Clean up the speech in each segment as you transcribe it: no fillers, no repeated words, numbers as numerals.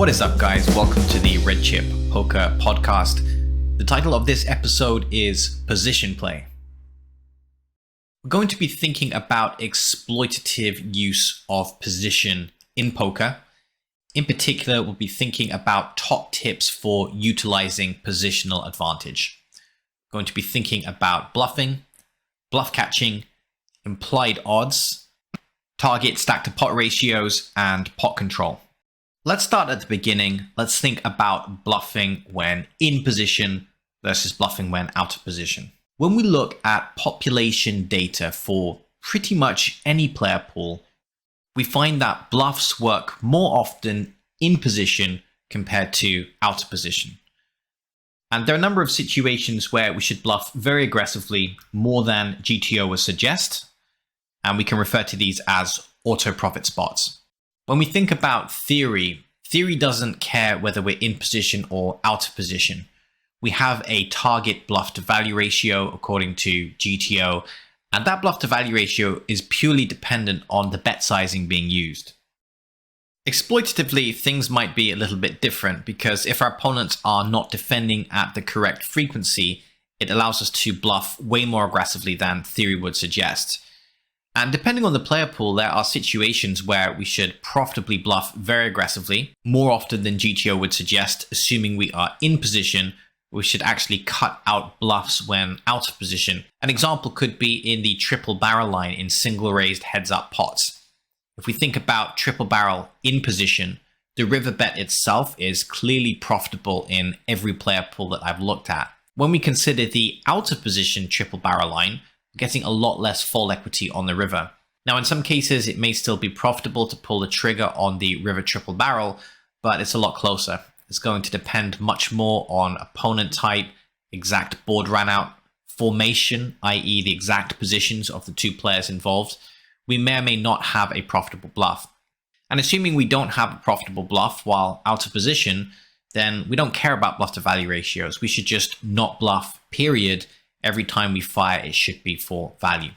What is up, guys? Welcome to the Red Chip Poker Podcast. The title of this episode is Position Play. We're going to be thinking about exploitative use of position in poker. In particular, we'll be thinking about top tips for utilizing positional advantage. We're going to be thinking about bluffing, bluff catching, implied odds, target stack to pot ratios, and pot control. Let's start at the beginning. Let's think about bluffing when in position versus bluffing when out of position. When we look at population data for pretty much any player pool, we find that bluffs work more often in position compared to out of position. And there are a number of situations where we should bluff very aggressively more than GTO would suggest, and we can refer to these as auto profit spots. When we think about theory doesn't care whether we're in position or out of position. We have a target bluff to value ratio according to GTO, and that bluff to value ratio is purely dependent on the bet sizing being used. Exploitatively, things might be a little bit different because if our opponents are not defending at the correct frequency, it allows us to bluff way more aggressively than theory would suggest. And depending on the player pool, there are situations where we should profitably bluff very aggressively, more often than GTO would suggest. Assuming we are in position, we should actually cut out bluffs when out of position. An example could be in the triple barrel line in single raised heads up pots. If we think about triple barrel in position, the river bet itself is clearly profitable in every player pool that I've looked at. When we consider the out of position triple barrel line, getting a lot less fold equity on the river. Now, in some cases, it may still be profitable to pull the trigger on the river triple barrel, but it's a lot closer. It's going to depend much more on opponent type, exact board ran out, formation, i.e. the exact positions of the two players involved. We may or may not have a profitable bluff. And assuming we don't have a profitable bluff while out of position, then we don't care about bluff to value ratios. We should just not bluff, period. Every time we fire, it should be for value.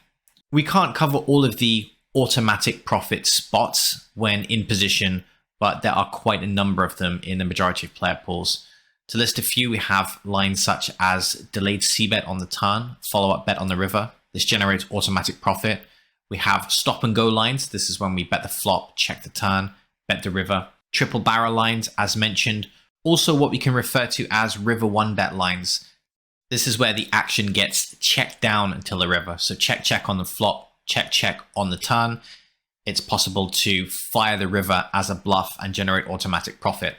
We can't cover all of the automatic profit spots when in position, but there are quite a number of them in the majority of player pools. To list a few, we have lines such as delayed c-bet on the turn, follow-up bet on the river. This generates automatic profit. We have stop and go lines. This is when we bet the flop, check the turn, bet the river. Triple barrel lines, as mentioned. Also what we can refer to as river one bet lines. This is where the action gets checked down until the river. So check on the flop, check on the turn. It's possible to fire the river as a bluff and generate automatic profit.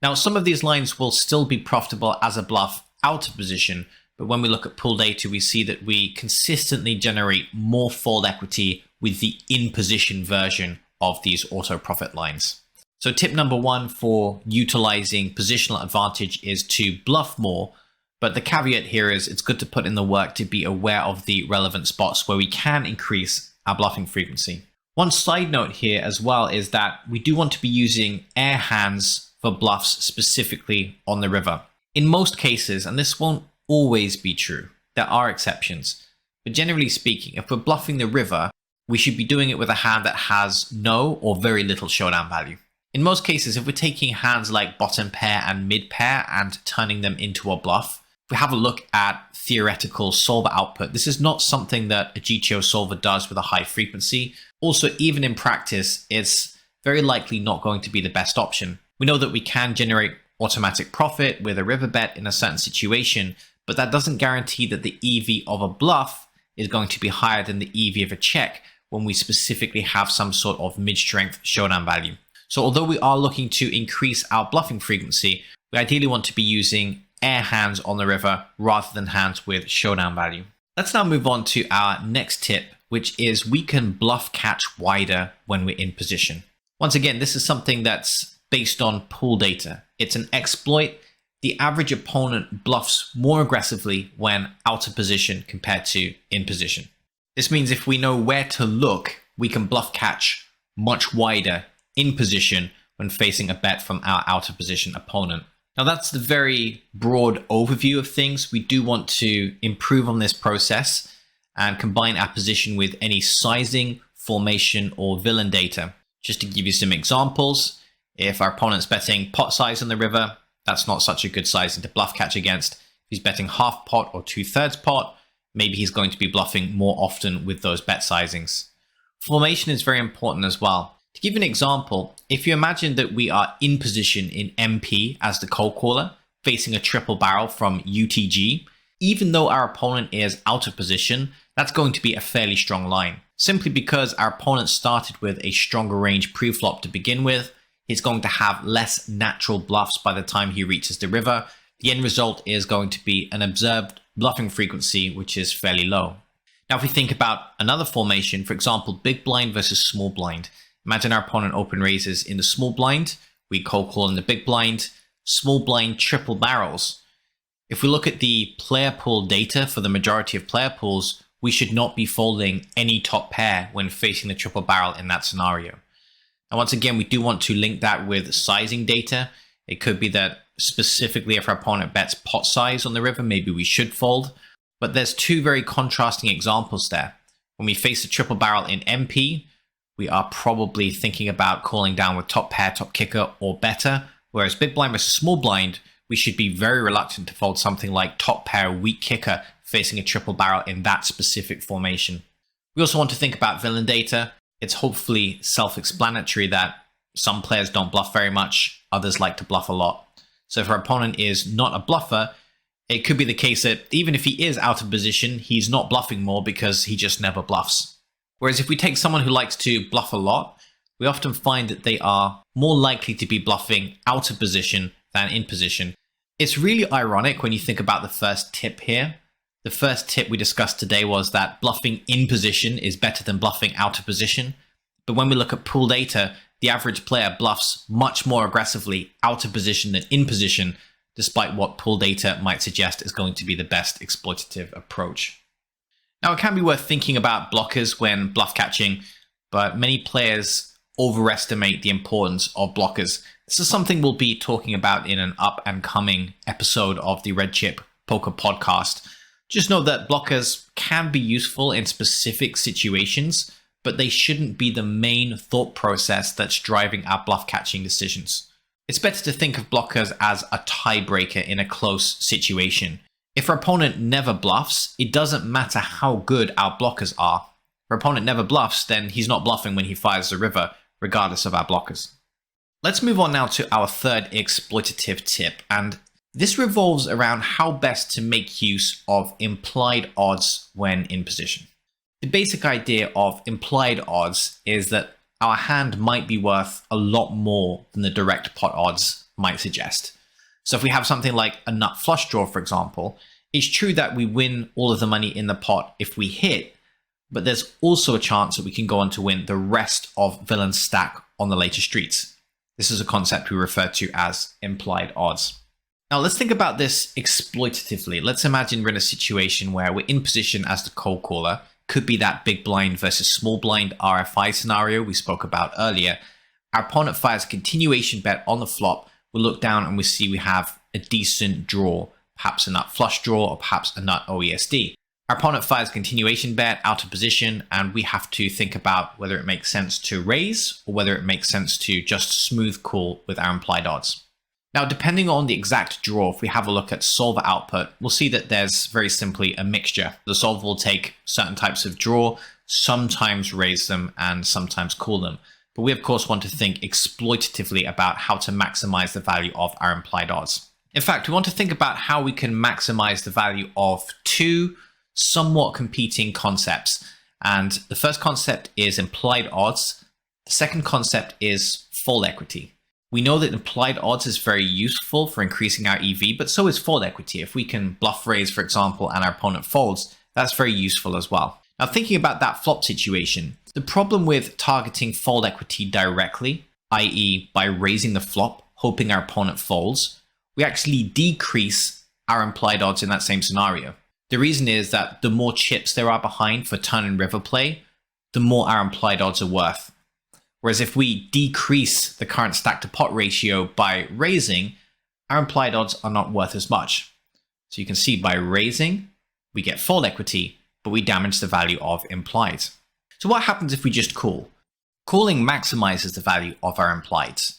Now, some of these lines will still be profitable as a bluff out of position, but when we look at pool data, we see that we consistently generate more fold equity with the in position version of these auto profit lines. So tip number one for utilizing positional advantage is to bluff more. But the caveat here is it's good to put in the work to be aware of the relevant spots where we can increase our bluffing frequency. One side note here as well is that we do want to be using air hands for bluffs specifically on the river. In most cases, and this won't always be true, there are exceptions. But generally speaking, if we're bluffing the river, we should be doing it with a hand that has no or very little showdown value. In most cases, if we're taking hands like bottom pair and mid pair and turning them into a bluff, we have a look at theoretical solver output. This is not something that a GTO solver does with a high frequency. Also, even in practice, it's very likely not going to be the best option. We know that we can generate automatic profit with a river bet in a certain situation, but that doesn't guarantee that the EV of a bluff is going to be higher than the EV of a check when we specifically have some sort of mid-strength showdown value. So although we are looking to increase our bluffing frequency, we ideally want to be using air hands on the river rather than hands with showdown value. Let's now move on to our next tip, which is we can bluff catch wider when we're in position. Once again, this is something that's based on pool data. It's an exploit. The average opponent bluffs more aggressively when out of position compared to in position. This means if we know where to look, we can bluff catch much wider in position when facing a bet from our out of position opponent. Now that's the very broad overview of things. We do want to improve on this process and combine our position with any sizing, formation, or villain data. Just to give you some examples, If our opponent's betting pot size on the river, that's not such a good sizing to bluff catch against. If he's betting half pot or 2/3 pot, maybe he's going to be bluffing more often with those bet sizings. Formation is very important as well. To give you an example, if you imagine that we are in position in MP as the cold caller, facing a triple barrel from UTG, even though our opponent is out of position, that's going to be a fairly strong line. Simply because our opponent started with a stronger range preflop to begin with, he's going to have less natural bluffs by the time he reaches the river. The end result is going to be an observed bluffing frequency, which is fairly low. Now, if we think about another formation, for example, big blind versus small blind. Imagine our opponent open raises in the small blind, we cold call in the big blind, small blind triple barrels. If we look at the player pool data for the majority of player pools, we should not be folding any top pair when facing the triple barrel in that scenario. And once again, we do want to link that with sizing data. It could be that specifically if our opponent bets pot size on the river, maybe we should fold. But there's two very contrasting examples there. When we face a triple barrel in MP, we are probably thinking about calling down with top pair, top kicker, or better. Whereas big blind versus small blind, we should be very reluctant to fold something like top pair, weak kicker, facing a triple barrel in that specific formation. We also want to think about villain data. It's hopefully self-explanatory that some players don't bluff very much, others like to bluff a lot. So if our opponent is not a bluffer, it could be the case that even if he is out of position, he's not bluffing more because he just never bluffs. Whereas if we take someone who likes to bluff a lot, we often find that they are more likely to be bluffing out of position than in position. It's really ironic when you think about the first tip here. The first tip we discussed today was that bluffing in position is better than bluffing out of position. But when we look at pool data, the average player bluffs much more aggressively out of position than in position, despite what pool data might suggest is going to be the best exploitative approach. Now, it can be worth thinking about blockers when bluff catching, but many players overestimate the importance of blockers. This is something we'll be talking about in an up and coming episode of the Red Chip Poker Podcast. Just know that blockers can be useful in specific situations, but they shouldn't be the main thought process that's driving our bluff catching decisions. It's better to think of blockers as a tiebreaker in a close situation. If our opponent never bluffs, it doesn't matter how good our blockers are. If our opponent never bluffs, then he's not bluffing when he fires the river, regardless of our blockers. Let's move on now to our third exploitative tip, and this revolves around how best to make use of implied odds when in position. The basic idea of implied odds is that our hand might be worth a lot more than the direct pot odds might suggest. So if we have something like a nut flush draw, for example, it's true that we win all of the money in the pot if we hit, but there's also a chance that we can go on to win the rest of villain's stack on the later streets. This is a concept we refer to as implied odds. Now let's think about this exploitatively. Let's imagine we're in a situation where we're in position as the cold caller. Could be that big blind versus small blind RFI scenario we spoke about earlier. Our opponent fires a continuation bet on the flop. We look down and we see we have a decent draw, perhaps a nut flush draw or perhaps a nut OESD. Our opponent fires a continuation bet out of position, and we have to think about whether it makes sense to raise or whether it makes sense to just smooth call with our implied odds. Now, depending on the exact draw, if we have a look at solver output, we'll see that there's very simply a mixture. The solver will take certain types of draw, sometimes raise them and sometimes call them. But we of course want to think exploitatively about how to maximize the value of our implied odds. In fact, we want to think about how we can maximize the value of two somewhat competing concepts. And the first concept is implied odds. The second concept is fold equity. We know that implied odds is very useful for increasing our EV, but so is fold equity. If we can bluff raise, for example, and our opponent folds, that's very useful as well. Now, thinking about that flop situation, the problem with targeting fold equity directly, i.e. by raising the flop, hoping our opponent folds, we actually decrease our implied odds in that same scenario. The reason is that the more chips there are behind for turn and river play, the more our implied odds are worth. Whereas if we decrease the current stack to pot ratio by raising, our implied odds are not worth as much. So you can see by raising, we get fold equity, but we damage the value of implied. So what happens if we just call? Calling maximizes the value of our implieds.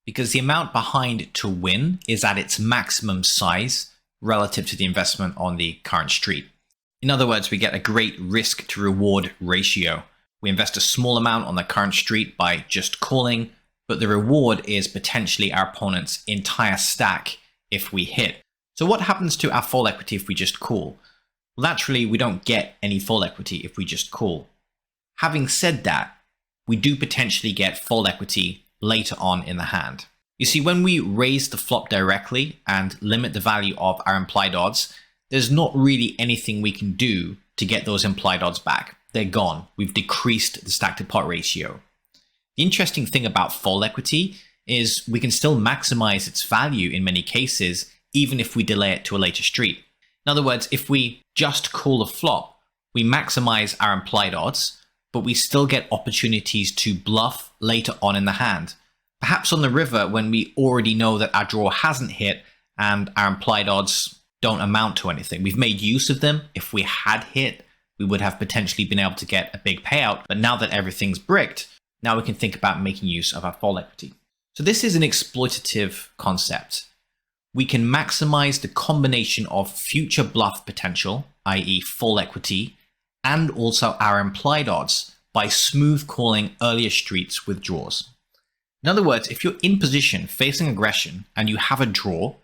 because the amount behind to win is at its maximum size relative to the investment on the current street. In other words, we get a great risk to reward ratio. We invest a small amount on the current street by just calling, but the reward is potentially our opponent's entire stack if we hit. So what happens to our fold equity if we just call? Well, naturally, we don't get any fold equity if we just call. Having said that, we do potentially get fold equity later on in the hand. You see, when we raise the flop directly and limit the value of our implied odds, there's not really anything we can do to get those implied odds back. They're gone. We've decreased the stack to pot ratio. The interesting thing about fold equity is we can still maximize its value in many cases, even if we delay it to a later street. In other words, if we just call the flop, we maximize our implied odds, but we still get opportunities to bluff later on in the hand. Perhaps on the river when we already know that our draw hasn't hit and our implied odds don't amount to anything. We've made use of them. If we had hit, we would have potentially been able to get a big payout. But now that everything's bricked, now we can think about making use of our fold equity. So this is an exploitative concept. We can maximize the combination of future bluff potential, i.e. fold equity, and also our implied odds by smooth calling earlier streets with draws. In other words, if you're in position facing aggression and you have a draw,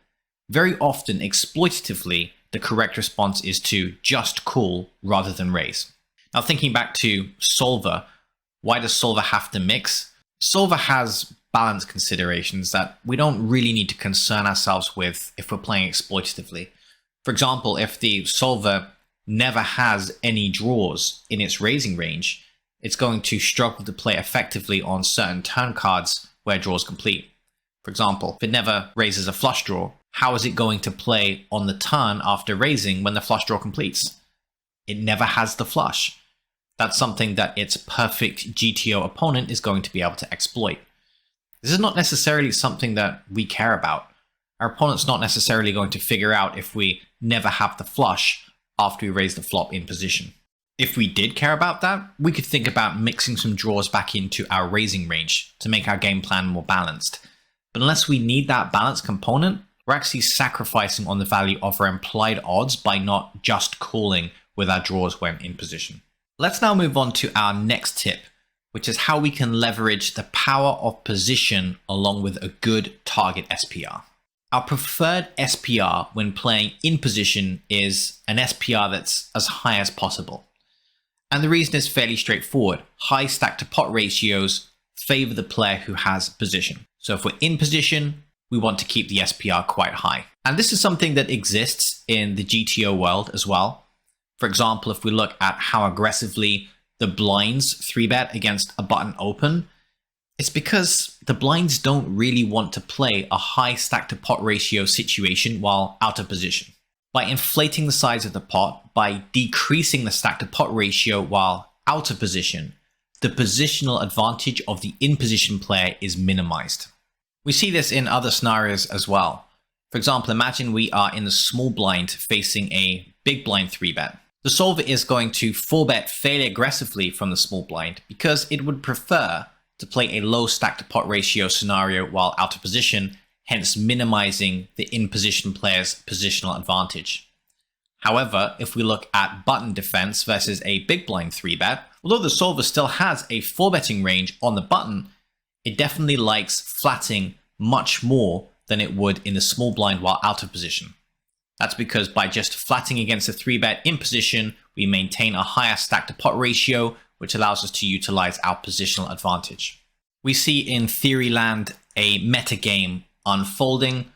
very often exploitatively, the correct response is to just call rather than raise. Now thinking back to solver, why does solver have to mix? Solver has balance considerations that we don't really need to concern ourselves with if we're playing exploitatively. For example, if the solver never has any draws in its raising range, it's going to struggle to play effectively on certain turn cards where draws complete. For example, if it never raises a flush draw, how is it going to play on the turn after raising when the flush draw completes? It never has the flush. That's something that its perfect GTO opponent is going to be able to exploit. This is not necessarily something that we care about. Our opponent's not necessarily going to figure out if we never have the flush after we raise the flop in position. If we did care about that, we could think about mixing some draws back into our raising range to make our game plan more balanced. But unless we need that balance component, we're actually sacrificing on the value of our implied odds by not just calling with our draws when in position. Let's now move on to our next tip, which is how we can leverage the power of position along with a good target SPR. Our preferred SPR when playing in position is an SPR that's as high as possible. And the reason is fairly straightforward. High stack to pot ratios favor the player who has position. So if we're in position, we want to keep the SPR quite high. And this is something that exists in the GTO world as well. For example, if we look at how aggressively the blinds 3-bet against a button open, it's because the blinds don't really want to play a high stack to pot ratio situation while out of position. By inflating the size of the pot, by decreasing the stack to pot ratio while out of position, the positional advantage of the in-position player is minimized. We see this in other scenarios as well. For example, imagine we are in the small blind facing a big blind 3-bet. The solver is going to 4-bet fairly aggressively from the small blind because it would prefer to play a low stack to pot ratio scenario while out of position, hence minimizing the in-position player's positional advantage. However, if we look at button defense versus a big blind 3-bet, although the solver still has a 4-betting range on the button, it definitely likes flatting much more than it would in the small blind while out of position. That's because by just flatting against a 3-bet in position, we maintain a higher stack to pot ratio, which allows us to utilize our positional advantage. We see in theory land a meta game unfolding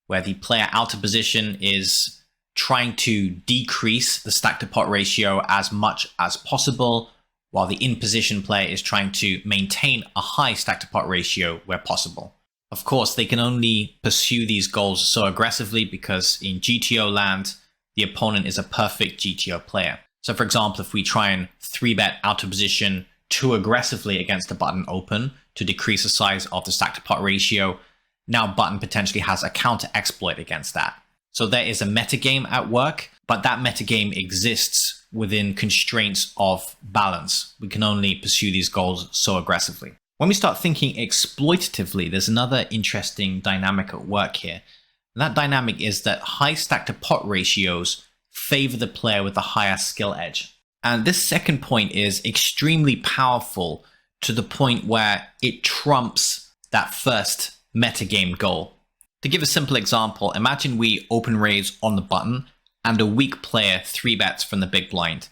where the player out of position is trying to decrease the stack to pot ratio as much as possible, while the in position player is trying to maintain a high stack to pot ratio where possible. Of course, they can only pursue these goals so aggressively because in GTO land, the opponent is a perfect GTO player. So for example, if we try and 3-bet out of position too aggressively against the button open to decrease the size of the stack to pot ratio, now button potentially has a counter exploit against that. So there is a metagame at work, but that metagame exists within constraints of balance. We can only pursue these goals so aggressively. When we start thinking exploitatively, there's another interesting dynamic at work here. And that dynamic is that high stack to pot ratios favor the player with the higher skill edge. And this second point is extremely powerful to the point where it trumps that first metagame goal. To give a simple example, imagine we open raise on the button and a weak player 3-bets from the big blind.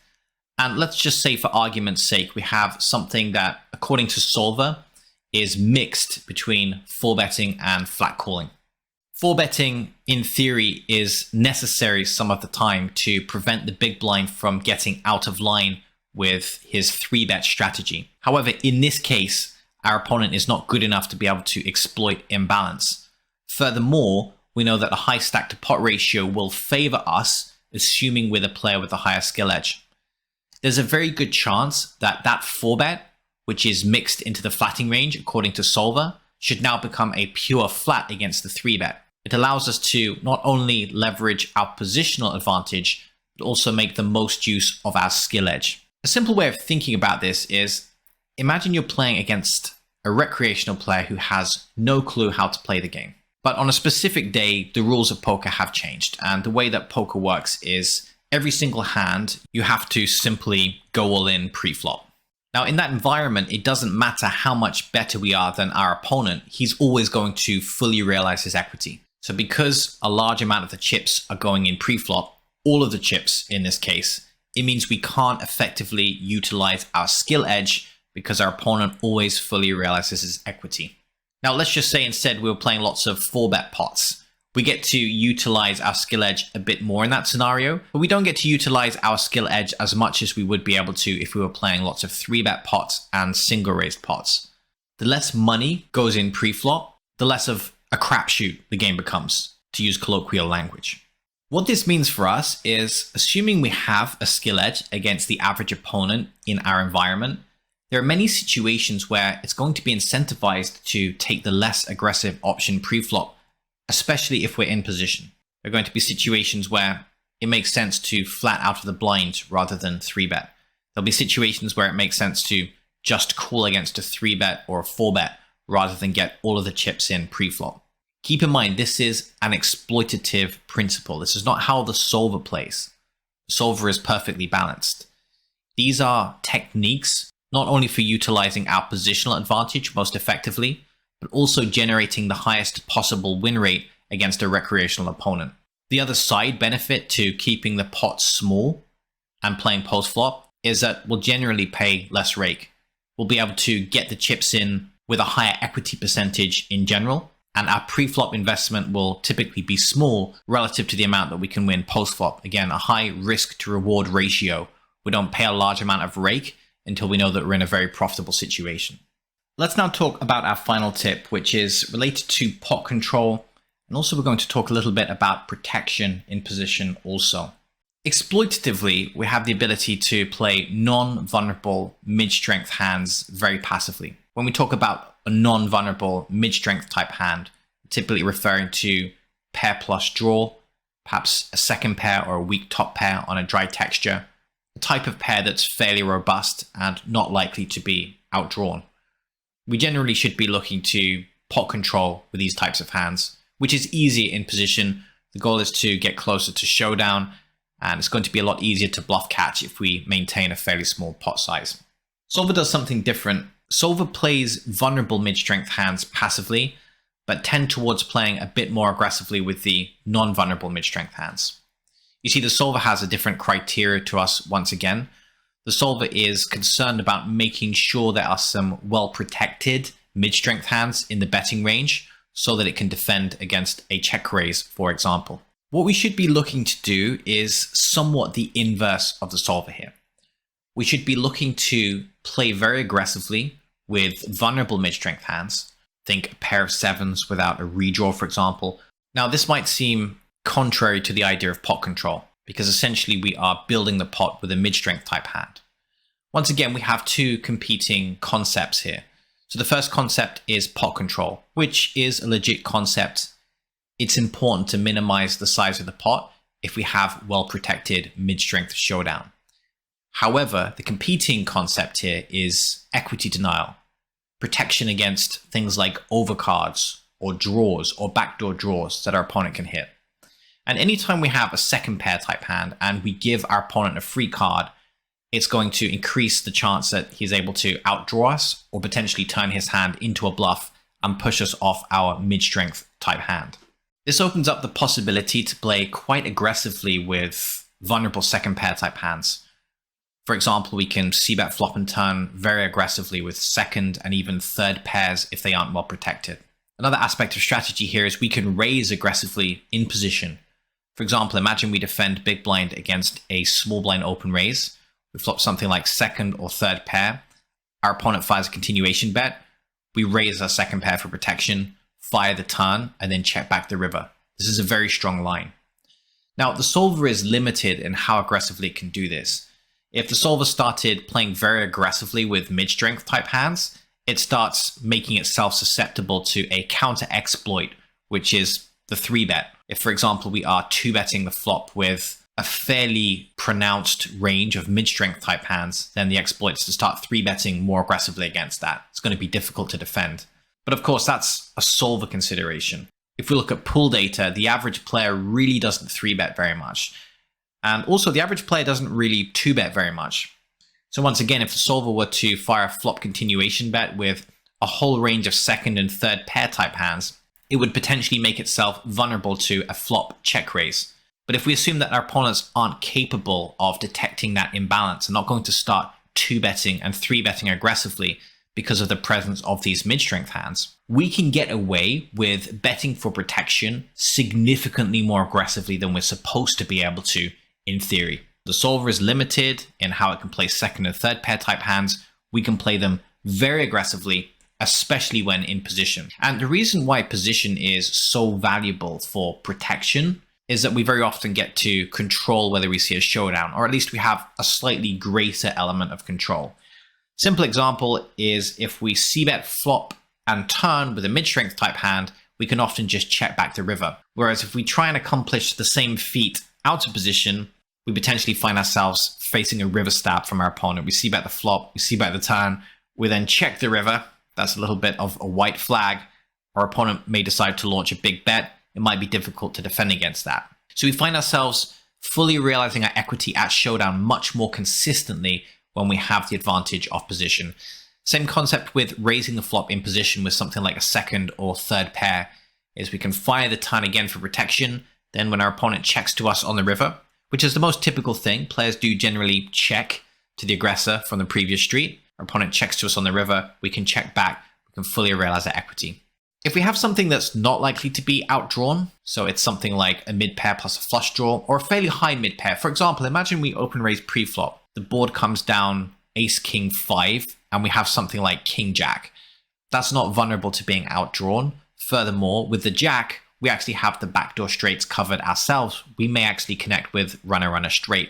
And let's just say for argument's sake, we have something that, according to Solver, is mixed between 4-betting and flat calling. 4-betting, in theory, is necessary some of the time to prevent the big blind from getting out of line with his 3-bet strategy. However, in this case, our opponent is not good enough to be able to exploit imbalance. Furthermore, we know that a high stack to pot ratio will favor us, assuming we're the player with the higher skill edge. There's a very good chance that that 4-bet, which is mixed into the flatting range according to Solver, should now become a pure flat against the 3-bet. It allows us to not only leverage our positional advantage, but also make the most use of our skill edge. A simple way of thinking about this is, imagine you're playing against a recreational player who has no clue how to play the game. But on a specific day, the rules of poker have changed, and the way that poker works is every single hand, you have to simply go all in pre-flop. Now, in that environment, it doesn't matter how much better we are than our opponent, he's always going to fully realize his equity. So because a large amount of the chips are going in pre-flop, all of the chips in this case, it means we can't effectively utilize our skill edge because our opponent always fully realizes his equity. Now, let's just say instead we were playing lots of 4-bet pots. We get to utilize our skill edge a bit more in that scenario, but we don't get to utilize our skill edge as much as we would be able to if we were playing lots of 3-bet pots and single raised pots. The less money goes in pre-flop, the less of a crapshoot the game becomes, to use colloquial language. What this means for us is, assuming we have a skill edge against the average opponent in our environment, there are many situations where it's going to be incentivized to take the less aggressive option pre-flop, especially if we're in position. There are going to be situations where it makes sense to flat out of the blind rather than 3-bet. There'll be situations where it makes sense to just call against a 3-bet or a 4-bet rather than get all of the chips in pre-flop. Keep in mind, this is an exploitative principle. This is not how the solver plays. The solver is perfectly balanced. These are techniques not only for utilizing our positional advantage most effectively, but also generating the highest possible win rate against a recreational opponent. The other side benefit to keeping the pot small and playing post-flop is that we'll generally pay less rake. We'll be able to get the chips in with a higher equity percentage in general, and our pre-flop investment will typically be small relative to the amount that we can win post-flop. Again, a high risk to reward ratio. We don't pay a large amount of rake until we know that we're in a very profitable situation. Let's now talk about our final tip, which is related to pot control. And also we're going to talk a little bit about protection in position also. Exploitatively, we have the ability to play non-vulnerable mid-strength hands very passively. When we talk about a non-vulnerable mid-strength type hand, typically referring to pair plus draw, perhaps a second pair or a weak top pair on a dry texture, a type of pair that's fairly robust and not likely to be outdrawn. We generally should be looking to pot control with these types of hands, which is easy in position. The goal is to get closer to showdown, and it's going to be a lot easier to bluff catch if we maintain a fairly small pot size. Solver does something different. Solver plays vulnerable mid-strength hands passively, but tend towards playing a bit more aggressively with the non-vulnerable mid-strength hands. You see, the solver has a different criteria to us once again. The solver is concerned about making sure there are some well-protected mid-strength hands in the betting range so that it can defend against a check raise, for example. What we should be looking to do is somewhat the inverse of the solver here. We should be looking to play very aggressively with vulnerable mid-strength hands. Think a pair of sevens without a redraw, for example. Now, this might seem contrary to the idea of pot control, because essentially we are building the pot with a mid-strength type hand. Once again, we have two competing concepts here. So the first concept is pot control, which is a legit concept. It's important to minimize the size of the pot if we have well-protected mid-strength showdown. However, the competing concept here is equity denial. protection against things like overcards or draws or backdoor draws that our opponent can hit. And anytime we have a second pair type hand and we give our opponent a free card, it's going to increase the chance that he's able to outdraw us or potentially turn his hand into a bluff and push us off our mid-strength type hand. This opens up the possibility to play quite aggressively with vulnerable second pair type hands. For example, we can c-bet flop and turn very aggressively with second and even third pairs if they aren't well protected. Another aspect of strategy here is we can raise aggressively in position. For example, imagine we defend big blind against a small blind open raise. We flop something like second or third pair. Our opponent fires a continuation bet. We raise our second pair for protection, fire the turn, and then check back the river. This is a very strong line. Now, the solver is limited in how aggressively it can do this. If the solver started playing very aggressively with mid-strength type hands, it starts making itself susceptible to a counter exploit, which is the 3-bet. If, for example, we are 2-betting the flop with a fairly pronounced range of mid-strength type hands, then the exploit is to start 3-betting more aggressively against that. It's going to be difficult to defend. But of course, that's a solver consideration. If we look at pool data, the average player really doesn't 3-bet very much. And also, the average player doesn't really 2-bet very much. So once again, if the solver were to fire a flop continuation bet with a whole range of second and third pair type hands, it would potentially make itself vulnerable to a flop check raise. But if we assume that our opponents aren't capable of detecting that imbalance and not going to start 2-betting and 3-betting aggressively because of the presence of these mid-strength hands, we can get away with betting for protection significantly more aggressively than we're supposed to be able to in theory. The solver is limited in how it can play second and third pair type hands. We can play them very aggressively, especially when in position. And the reason why position is so valuable for protection is that we very often get to control whether we see a showdown, or at least we have a slightly greater element of control. Simple example is if we c-bet flop and turn with a mid-strength type hand, we can often just check back the river. Whereas if we try and accomplish the same feat out of position, we potentially find ourselves facing a river stab from our opponent. We c-bet the flop, we c-bet the turn, we then check the river. That's a little bit of a white flag. Our opponent may decide to launch a big bet. It might be difficult to defend against that. So we find ourselves fully realizing our equity at showdown much more consistently when we have the advantage of position. Same concept with raising the flop in position with something like a second or third pair, is we can fire the turn again for protection. Then when our opponent checks to us on the river, which is the most typical thing, players do generally check to the aggressor from the previous street. Our opponent checks to us on the river, we can check back, we can fully realize our equity. If we have something that's not likely to be outdrawn, so it's something like a mid pair plus a flush draw, or a fairly high mid pair. For example, imagine we open raise pre-flop. The board comes down ace king 5, and we have something like king jack. That's not vulnerable to being outdrawn. Furthermore, with the jack, we actually have the backdoor straights covered ourselves. We may actually connect with runner straight.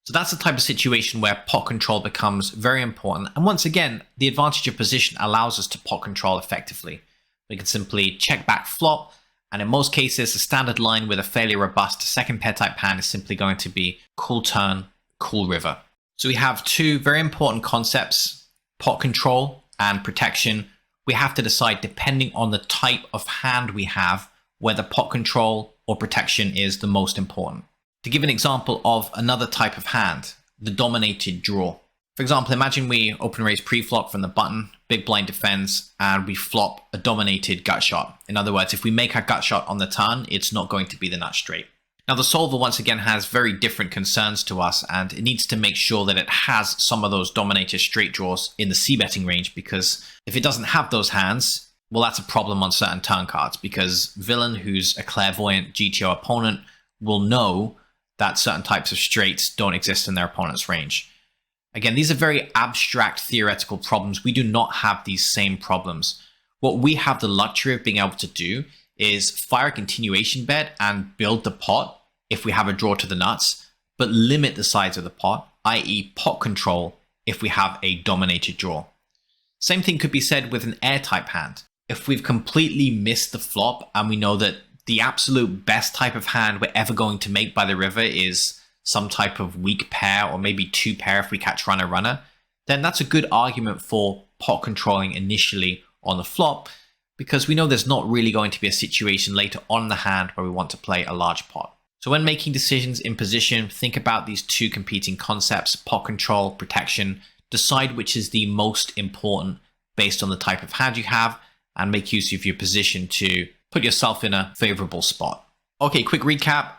So that's the type of situation where pot control becomes very important. And once again, the advantage of position allows us to pot control effectively. We can simply check back flop, and in most cases, a standard line with a fairly robust second pair type hand is simply going to be cool turn, cool river. So we have two very important concepts, pot control and protection. We have to decide, depending on the type of hand we have, whether pot control or protection is the most important. To give an example of another type of hand, the dominated draw. For example, imagine we open raise pre-flop from the button, big blind defends, and we flop a dominated gut shot. In other words, if we make our gut shot on the turn, it's not going to be the nut straight. Now the solver once again has very different concerns to us, and it needs to make sure that it has some of those dominated straight draws in the c-betting range, because if it doesn't have those hands, well, that's a problem on certain turn cards, because Villain, who's a clairvoyant GTO opponent, will know that certain types of straights don't exist in their opponent's range. Again, these are very abstract theoretical problems. We do not have these same problems. What we have the luxury of being able to do is fire a continuation bet and build the pot if we have a draw to the nuts, but limit the size of the pot, i.e. pot control if we have a dominated draw. Same thing could be said with an air type hand. If we've completely missed the flop and we know that the absolute best type of hand we're ever going to make by the river is some type of weak pair, or maybe two pair if we catch runner, then that's a good argument for pot controlling initially on the flop, because we know there's not really going to be a situation later on in the hand where we want to play a large pot. So when making decisions in position, think about these two competing concepts, pot control, protection, decide which is the most important based on the type of hand you have, and make use of your position to put yourself in a favorable spot. Okay, quick recap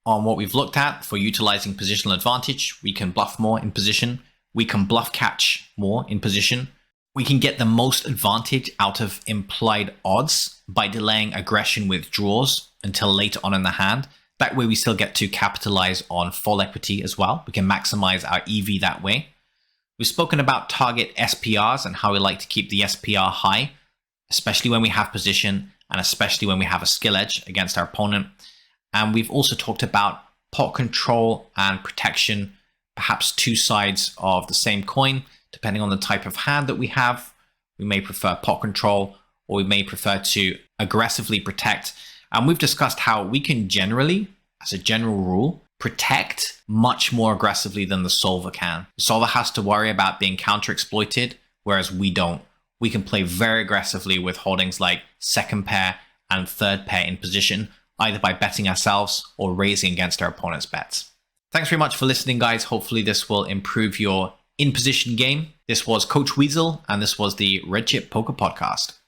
on what we've looked at for utilizing positional advantage. We can bluff more in position. We can bluff catch more in position. We can get the most advantage out of implied odds by delaying aggression with draws until later on in the hand. That way we still get to capitalize on fall equity as well. We can maximize our EV that way. We've spoken about target SPRs and how we like to keep the SPR high, especially when we have position and especially when we have a skill edge against our opponent. And we've also talked about pot control and protection, perhaps two sides of the same coin. Depending on the type of hand that we have, we may prefer pot control or we may prefer to aggressively protect. And we've discussed how we can generally, as a general rule, protect much more aggressively than the solver can. The solver has to worry about being counter-exploited, whereas we don't. We can play very aggressively with holdings like second pair and third pair in position, either by betting ourselves or raising against our opponent's bets. Thanks very much for listening, guys. Hopefully this will improve your in-position game. This was Coach Weasel, and this was the Red Chip Poker Podcast.